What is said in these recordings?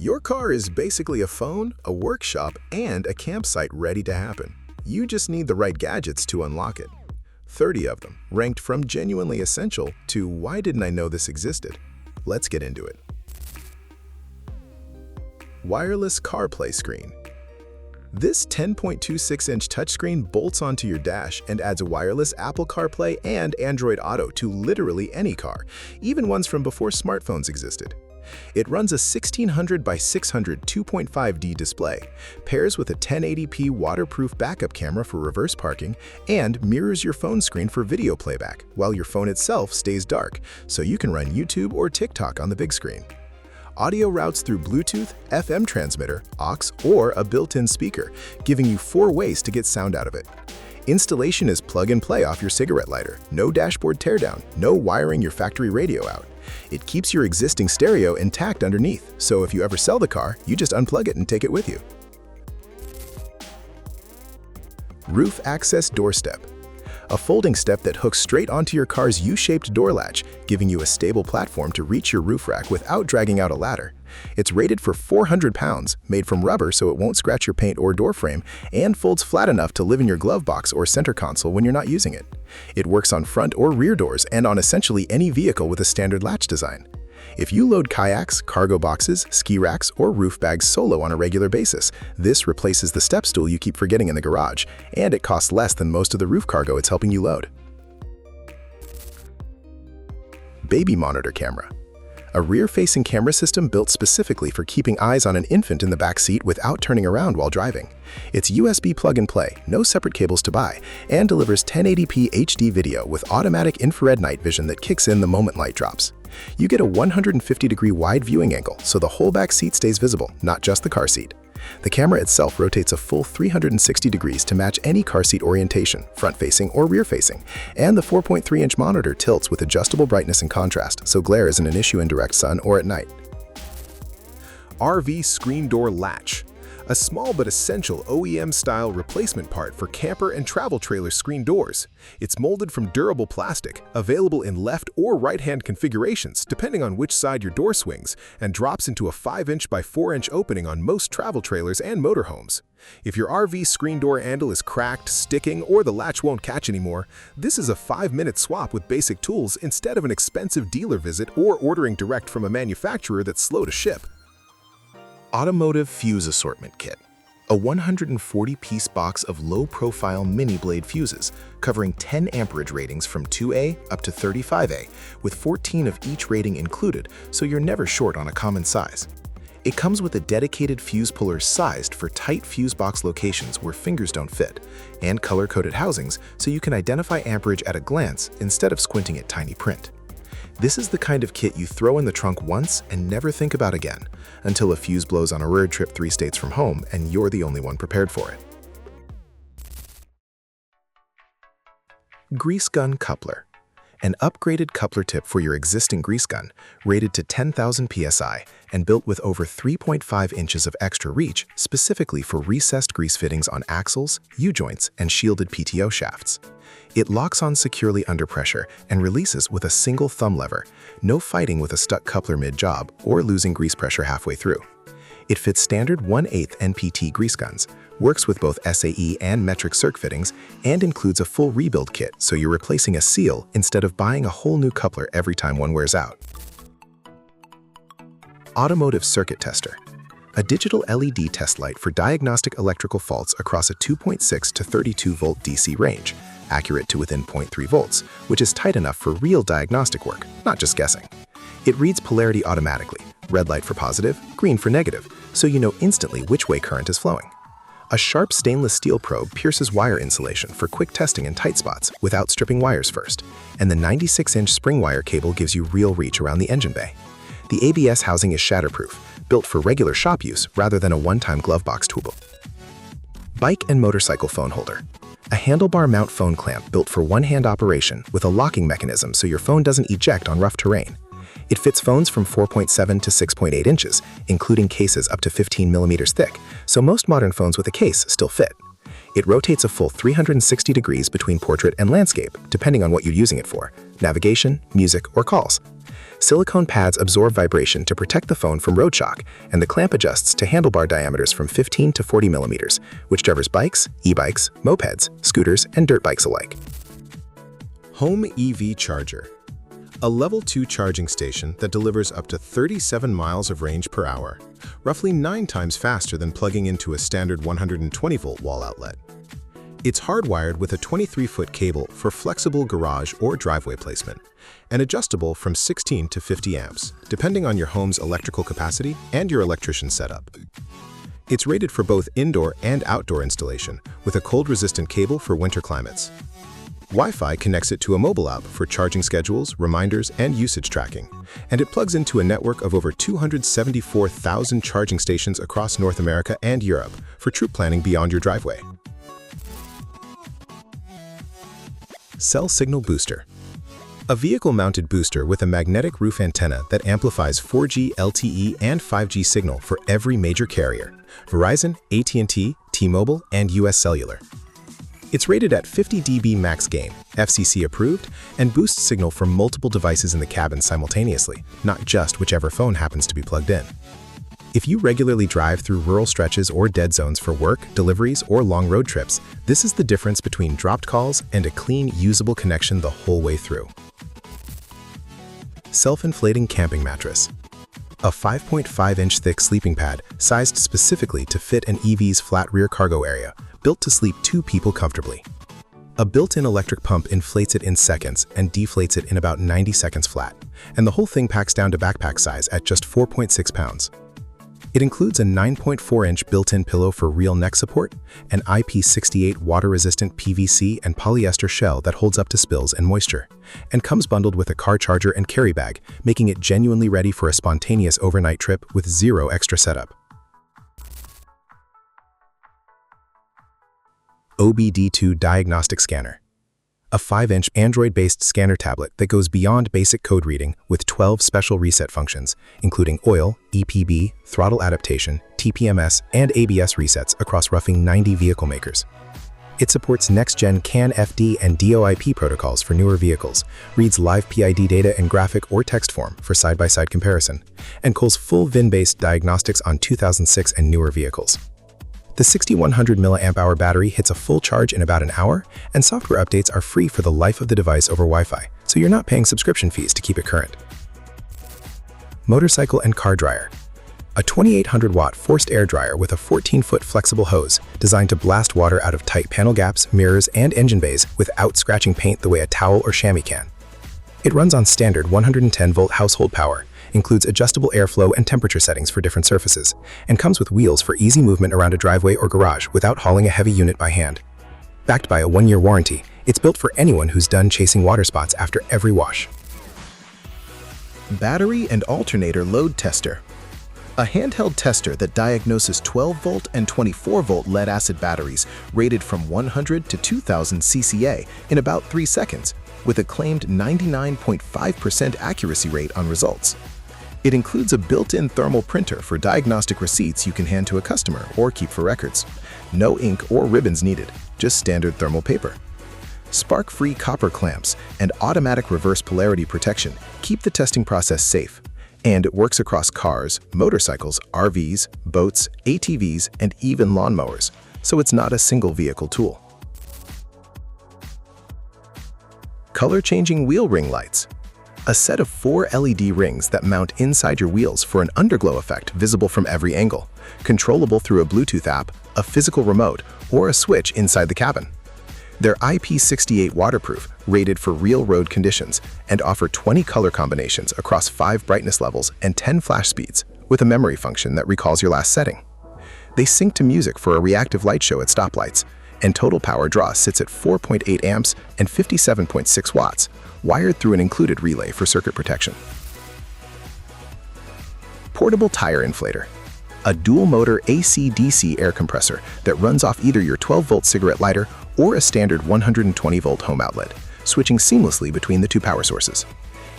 Your car is basically a phone, a workshop, and a campsite ready to happen. You just need the right gadgets to unlock it. 30 of them, ranked from genuinely essential to why didn't I know this existed? Let's get into it. Wireless CarPlay screen. This 10.26-inch touchscreen bolts onto your dash and adds a wireless Apple CarPlay and Android Auto to literally any car, even ones from before smartphones existed. It runs a 1600 by 600 2.5D display, pairs with a 1080p waterproof backup camera for reverse parking, and mirrors your phone screen for video playback, while your phone itself stays dark, so you can run YouTube or TikTok on the big screen. Audio routes through Bluetooth, FM transmitter, aux, or a built-in speaker, giving you 4 ways to get sound out of it. Installation is plug and play off your cigarette lighter, no dashboard teardown, no wiring your factory radio out. It keeps your existing stereo intact underneath, so if you ever sell the car, you just unplug it and take it with you. Roof access doorstep. A folding step that hooks straight onto your car's U-shaped door latch, giving you a stable platform to reach your roof rack without dragging out a ladder. It's rated for 400 pounds, made from rubber so it won't scratch your paint or door frame, and folds flat enough to live in your glove box or center console when you're not using it. It works on front or rear doors and on essentially any vehicle with a standard latch design. If you load kayaks, cargo boxes, ski racks, or roof bags solo on a regular basis, this replaces the step stool you keep forgetting in the garage, and it costs less than most of the roof cargo it's helping you load. Baby monitor camera. A rear-facing camera system built specifically for keeping eyes on an infant in the back seat without turning around while driving. It's USB plug-and-play, no separate cables to buy, and delivers 1080p HD video with automatic infrared night vision that kicks in the moment light drops. You get a 150-degree wide viewing angle, so the whole back seat stays visible, not just the car seat. The camera itself rotates a full 360 degrees to match any car seat orientation, front-facing or rear-facing, and the 4.3-inch monitor tilts with adjustable brightness and contrast, so glare isn't an issue in direct sun or at night. RV screen door latch. A small but essential OEM-style replacement part for camper and travel trailer screen doors. It's molded from durable plastic, available in left or right-hand configurations depending on which side your door swings, and drops into a 5-inch by 4-inch opening on most travel trailers and motorhomes. If your RV screen door handle is cracked, sticking, or the latch won't catch anymore, this is a 5-minute swap with basic tools instead of an expensive dealer visit or ordering direct from a manufacturer that's slow to ship. Automotive Fuse Assortment Kit. A 140-piece box of low-profile mini-blade fuses, covering 10 amperage ratings from 2A up to 35A, with 14 of each rating included, so you're never short on a common size. It comes with a dedicated fuse puller sized for tight fuse box locations where fingers don't fit, and color-coded housings so you can identify amperage at a glance instead of squinting at tiny print. This is the kind of kit you throw in the trunk once and never think about again, until a fuse blows on a road trip 3 states from home and you're the only one prepared for it. Grease gun coupler. An upgraded coupler tip for your existing grease gun, rated to 10,000 psi and built with over 3.5 inches of extra reach specifically for recessed grease fittings on axles, U-joints, and shielded PTO shafts. It locks on securely under pressure and releases with a single thumb lever, no fighting with a stuck coupler mid-job or losing grease pressure halfway through. It fits standard 1/8 NPT grease guns, works with both SAE and metric circ fittings, and includes a full rebuild kit so you're replacing a seal instead of buying a whole new coupler every time one wears out. Automotive Circuit Tester. A digital LED test light for diagnostic electrical faults across a 2.6 to 32-volt DC range, accurate to within 0.3 volts, which is tight enough for real diagnostic work, not just guessing. It reads polarity automatically, red light for positive, green for negative, so you know instantly which way current is flowing. A sharp stainless steel probe pierces wire insulation for quick testing in tight spots without stripping wires first, and the 96-inch spring wire cable gives you real reach around the engine bay. The ABS housing is shatterproof, built for regular shop use rather than a one-time glove box tool. Bike and motorcycle phone holder. A handlebar mount phone clamp built for one-hand operation with a locking mechanism so your phone doesn't eject on rough terrain. It fits phones from 4.7 to 6.8 inches, including cases up to 15 millimeters thick, so most modern phones with a case still fit. It rotates a full 360 degrees between portrait and landscape, depending on what you're using it for, navigation, music, or calls. Silicone pads absorb vibration to protect the phone from road shock, and the clamp adjusts to handlebar diameters from 15 to 40 millimeters, which covers bikes, e-bikes, mopeds, scooters, and dirt bikes alike. Home EV Charger. A Level 2 charging station that delivers up to 37 miles of range per hour, roughly 9 times faster than plugging into a standard 120-volt wall outlet. It's hardwired with a 23-foot cable for flexible garage or driveway placement, and adjustable from 16 to 50 amps, depending on your home's electrical capacity and your electrician's setup. It's rated for both indoor and outdoor installation, with a cold-resistant cable for winter climates. Wi-Fi connects it to a mobile app for charging schedules, reminders, and usage tracking, and it plugs into a network of over 274,000 charging stations across North America and Europe for true planning beyond your driveway. Cell Signal Booster. A vehicle-mounted booster with a magnetic roof antenna that amplifies 4G LTE and 5G signal for every major carrier: Verizon, AT&T, T-Mobile, and US Cellular. It's rated at 50 dB max gain, FCC approved, and boosts signal from multiple devices in the cabin simultaneously, not just whichever phone happens to be plugged in. If you regularly drive through rural stretches or dead zones for work, deliveries, or long road trips, this is the difference between dropped calls and a clean, usable connection the whole way through. Self-inflating camping mattress. A 5.5-inch thick sleeping pad sized specifically to fit an EV's flat rear cargo area, built to sleep 2 people comfortably. A built-in electric pump inflates it in seconds and deflates it in about 90 seconds flat, and the whole thing packs down to backpack size at just 4.6 pounds. It includes a 9.4-inch built-in pillow for real neck support, an IP68 water-resistant PVC and polyester shell that holds up to spills and moisture, and comes bundled with a car charger and carry bag, making it genuinely ready for a spontaneous overnight trip with zero extra setup. OBD2 Diagnostic Scanner. A 5-inch Android-based scanner tablet that goes beyond basic code reading with 12 special reset functions, including oil, EPB, throttle adaptation, TPMS, and ABS resets across roughly 90 vehicle makers. It supports next-gen CAN FD and DOIP protocols for newer vehicles, reads live PID data in graphic or text form for side-by-side comparison, and calls full VIN-based diagnostics on 2006 and newer vehicles. The 6100 mAh battery hits a full charge in about an hour, and software updates are free for the life of the device over Wi-Fi, so you're not paying subscription fees to keep it current. Motorcycle and car dryer. A 2800-watt forced air dryer with a 14-foot flexible hose designed to blast water out of tight panel gaps, mirrors, and engine bays without scratching paint the way a towel or chamois can. It runs on standard 110-volt household power, includes adjustable airflow and temperature settings for different surfaces, and comes with wheels for easy movement around a driveway or garage without hauling a heavy unit by hand. Backed by a 1-year warranty, it's built for anyone who's done chasing water spots after every wash. Battery and alternator load tester. A handheld tester that diagnoses 12-volt and 24-volt lead-acid batteries rated from 100 to 2000 CCA in about 3 seconds, with a claimed 99.5% accuracy rate on results. It includes a built-in thermal printer for diagnostic receipts you can hand to a customer or keep for records. No ink or ribbons needed, just standard thermal paper. Spark-free copper clamps and automatic reverse polarity protection keep the testing process safe. And it works across cars, motorcycles, RVs, boats, ATVs, and even lawnmowers, so it's not a single vehicle tool. Color-changing wheel ring lights. A set of 4 LED rings that mount inside your wheels for an underglow effect visible from every angle, controllable through a Bluetooth app, a physical remote, or a switch inside the cabin. They're IP68 waterproof, rated for real road conditions, and offer 20 color combinations across 5 brightness levels and 10 flash speeds, with a memory function that recalls your last setting. They sync to music for a reactive light show at stoplights, and total power draw sits at 4.8 amps and 57.6 watts, wired through an included relay for circuit protection. Portable tire inflator. A dual-motor AC-DC air compressor that runs off either your 12-volt cigarette lighter or a standard 120-volt home outlet, switching seamlessly between the 2 power sources.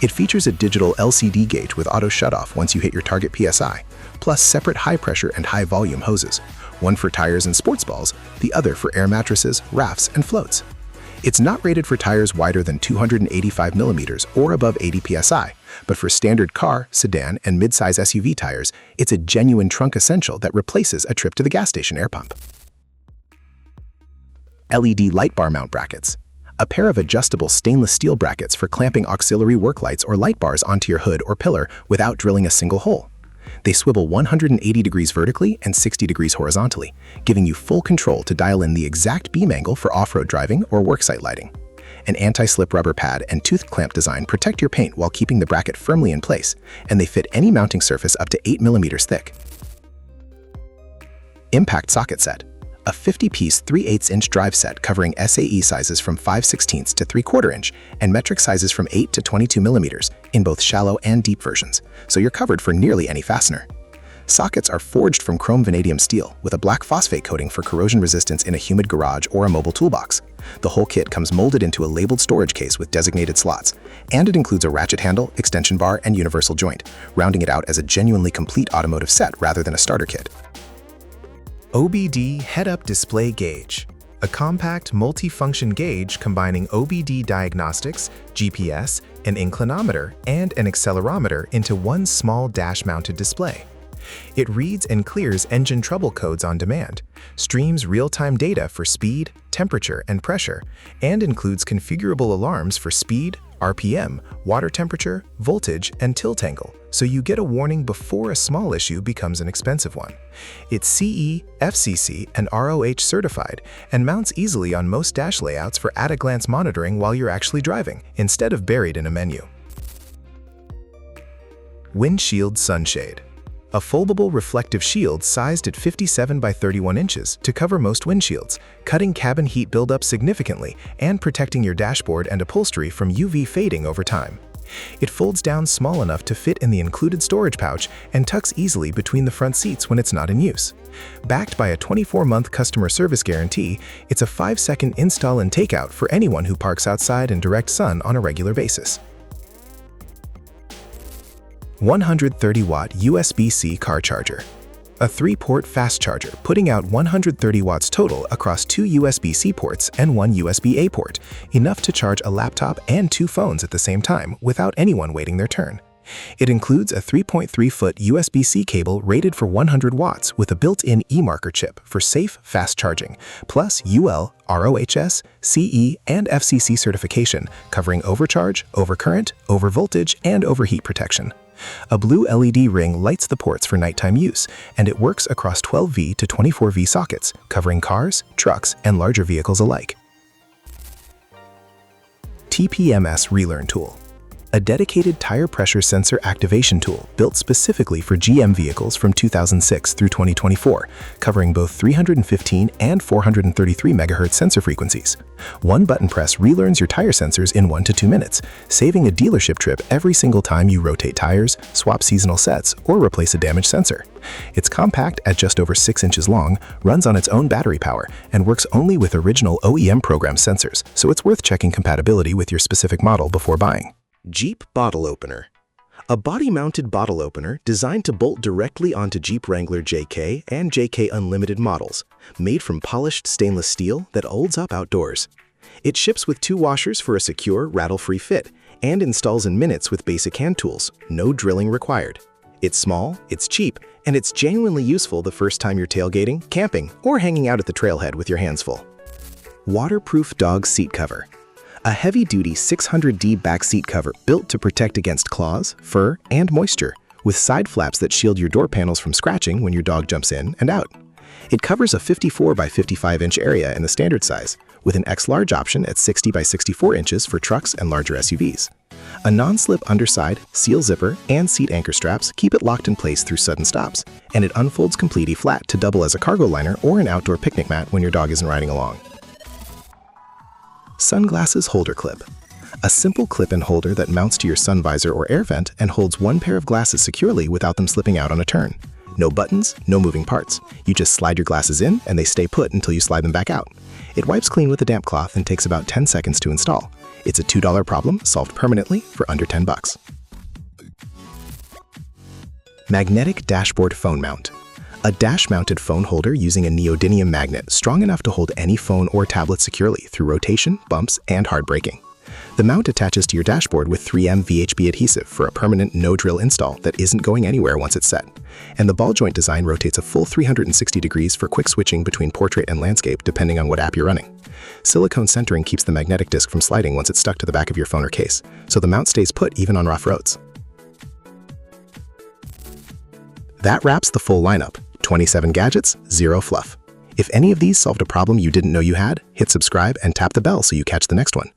It features a digital LCD gauge with auto shutoff once you hit your target PSI, plus separate high-pressure and high-volume hoses, one for tires and sports balls, the other for air mattresses, rafts, and floats. It's not rated for tires wider than 285 millimeters or above 80 psi, but for standard car, sedan, and midsize SUV tires, it's a genuine trunk essential that replaces a trip to the gas station air pump. LED light bar mount brackets. A pair of adjustable stainless steel brackets for clamping auxiliary work lights or light bars onto your hood or pillar without drilling a single hole. They swivel 180 degrees vertically and 60 degrees horizontally, giving you full control to dial in the exact beam angle for off-road driving or worksite lighting. An anti-slip rubber pad and tooth clamp design protect your paint while keeping the bracket firmly in place, and they fit any mounting surface up to 8 millimeters thick. Impact socket set. A 50-piece 3/8-inch drive set covering SAE sizes from 5/16 to 3/4 inch and metric sizes from 8 to 22 millimeters in both shallow and deep versions, so you're covered for nearly any fastener. Sockets are forged from chrome vanadium steel with a black phosphate coating for corrosion resistance in a humid garage or a mobile toolbox. The whole kit comes molded into a labeled storage case with designated slots, and it includes a ratchet handle, extension bar, and universal joint, rounding it out as a genuinely complete automotive set rather than a starter kit. OBD Head-Up Display Gauge, a compact multi-function gauge combining OBD diagnostics, GPS, an inclinometer, and an accelerometer into one small dash-mounted display. It reads and clears engine trouble codes on demand, streams real-time data for speed, temperature, and pressure, and includes configurable alarms for speed, RPM, water temperature, voltage, and tilt angle, so you get a warning before a small issue becomes an expensive one. It's CE, FCC, and ROH certified and mounts easily on most dash layouts for at-a-glance monitoring while you're actually driving, instead of buried in a menu. Windshield Sunshade. A foldable reflective shield sized at 57 by 31 inches to cover most windshields, cutting cabin heat buildup significantly and protecting your dashboard and upholstery from UV fading over time. It folds down small enough to fit in the included storage pouch and tucks easily between the front seats when it's not in use. Backed by a 24-month customer service guarantee, it's a 5-second install and takeout for anyone who parks outside in direct sun on a regular basis. 130-watt USB-C car charger. A 3-port fast charger, putting out 130 watts total across 2 USB-C ports and 1 USB-A port, enough to charge a laptop and 2 phones at the same time without anyone waiting their turn. It includes a 3.3-foot USB-C cable rated for 100 watts with a built-in e-marker chip for safe, fast charging, plus UL, ROHS, CE, and FCC certification covering overcharge, overcurrent, overvoltage, and overheat protection. A blue LED ring lights the ports for nighttime use, and it works across 12V to 24V sockets, covering cars, trucks, and larger vehicles alike. TPMS Relearn Tool. A dedicated tire pressure sensor activation tool built specifically for GM vehicles from 2006 through 2024, covering both 315 and 433 MHz sensor frequencies. One button press relearns your tire sensors in 1 to 2 minutes, saving a dealership trip every single time you rotate tires, swap seasonal sets, or replace a damaged sensor. It's compact at just over 6 inches long, runs on its own battery power, and works only with original OEM program sensors, so it's worth checking compatibility with your specific model before buying. Jeep Bottle Opener. A body-mounted bottle opener designed to bolt directly onto Jeep Wrangler JK and JK Unlimited models, made from polished stainless steel that holds up outdoors. It ships with 2 washers for a secure, rattle-free fit, and installs in minutes with basic hand tools, no drilling required. It's small, it's cheap, and it's genuinely useful the first time you're tailgating, camping, or hanging out at the trailhead with your hands full. Waterproof Dog Seat Cover. A heavy-duty 600D back seat cover built to protect against claws, fur, and moisture, with side flaps that shield your door panels from scratching when your dog jumps in and out. It covers a 54 by 55 inch area in the standard size, with an X-large option at 60 by 64 inches for trucks and larger SUVs. A non-slip underside, seal zipper, and seat anchor straps keep it locked in place through sudden stops, and it unfolds completely flat to double as a cargo liner or an outdoor picnic mat when your dog isn't riding along. Sunglasses Holder Clip. A simple clip-in holder that mounts to your sun visor or air vent and holds one pair of glasses securely without them slipping out on a turn. No buttons, no moving parts. You just slide your glasses in and they stay put until you slide them back out. It wipes clean with a damp cloth and takes about 10 seconds to install. It's a $2 problem solved permanently for under $10. Magnetic Dashboard Phone Mount. A dash-mounted phone holder using a neodymium magnet strong enough to hold any phone or tablet securely through rotation, bumps, and hard braking. The mount attaches to your dashboard with 3M VHB adhesive for a permanent no-drill install that isn't going anywhere once it's set. And the ball joint design rotates a full 360 degrees for quick switching between portrait and landscape depending on what app you're running. Silicone centering keeps the magnetic disc from sliding once it's stuck to the back of your phone or case, so the mount stays put even on rough roads. That wraps the full lineup. 27 gadgets, 0 fluff. If any of these solved a problem you didn't know you had, hit subscribe and tap the bell so you catch the next one.